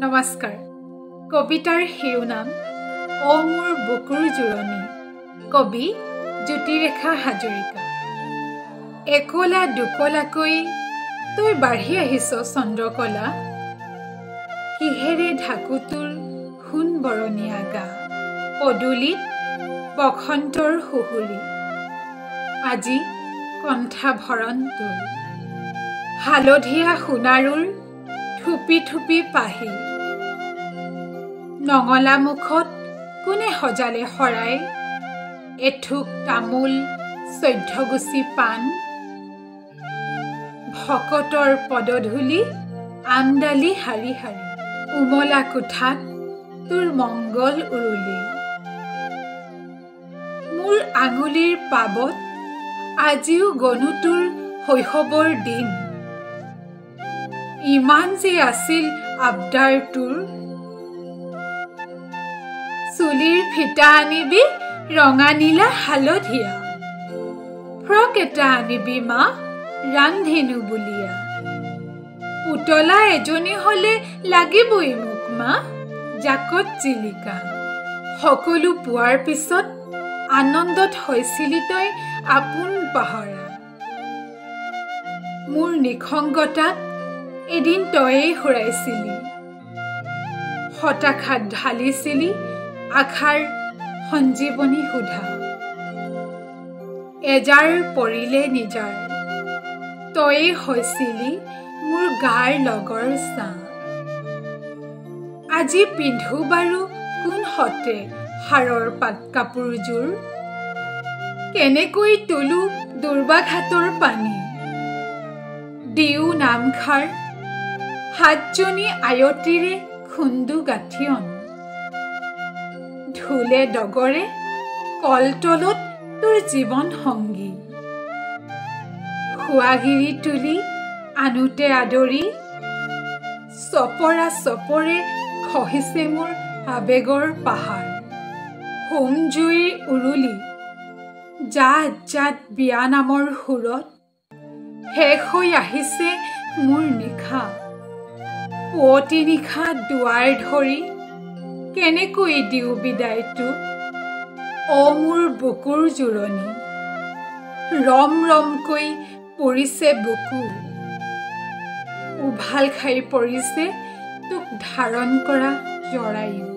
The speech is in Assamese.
নমস্কাৰ। কবিতাৰ শিৰোনাম অ মোৰ বুকুৰ জোৰণি। কবি জ্যোতিৰেখা হাজৰিকা। একলা দুকলাকৈ তই বাঢ়ি আহিছ চন্দ্ৰকলা, কিহেৰে ঢাকো তোৰ সোণ বৰণীয়া গা। পদূলিত বসন্তৰ সুহুৰি, আজি কণ্ঠা ভৰণ তোৰ। হালধীয়া সোণাৰুৰ থুপি থুপি পাহি, নঙলা মুখত কোনে সজালে শৰাই। এথুক তামোল 14 গুছি পাণ, ভকতৰ পদধূলি আমডালি শাৰী শাৰী। উমলা কোঠাত তোৰ মংগল উৰুলি, মোৰ আঙুলিৰ পাবত আজিও গণু তোৰ শৈশৱৰ দিন। ইমান যে আছিল আবদাৰ তোৰ, চুলিৰ ফিটা আনিবি ৰঙা নীলা হালধীয়া, ফ্ৰক এটা আনিবি মা ৰান্ধেনু বুলিয়া। পুতলা এজনী হলে লাগিবই মোক মা জাকত জিলিকা। সকলো পোৱাৰ পিছত আনন্দত হৈছিলি তই আপোন পাহৰা। মোৰ নিসংগতাক এদিন তয়েই হুৰাইছিলি, হতাশাত ঢালিছিলি আশাৰ সঞ্জীৱনী সুধা। এজাৰ পৰিলে নিজাৰ, তয়েই হৈছিলি মোৰ গাৰ লগৰ ছাঁ। আজি পিন্ধো বাৰু কোন হতে হাৰৰ পাট কাপোৰযোৰ, কেনেকৈ তোলো দুৰ্বাঘাতৰ পানী। দিও নামখাৰ 7 জনী আয়তীৰে খুন্দু গাঠিয়ন, ঢোলে ডগৰে কলতলত তোৰ জীৱন সংগী। খোৱাগিৰি তুলি আনোতে আদৰি, চপৰা চপৰে খহিছে মোৰ আবেগৰ পাহাৰ। হোম জুইৰ উৰুলি জাত জাত বিয়া নামৰ সুৰত, শেষ হৈ আহিছে মোৰ নিশা। পুৱতি নিশা দুৱাৰ ধৰি কেনেকৈ দিও বিদায় তোক, অ মোৰ বুকুৰ জোৰণি। ৰম ৰমকৈ পৰিছে বুকু, উভাল খাই পৰিছে তোক ধাৰণ কৰা জৰায়ু।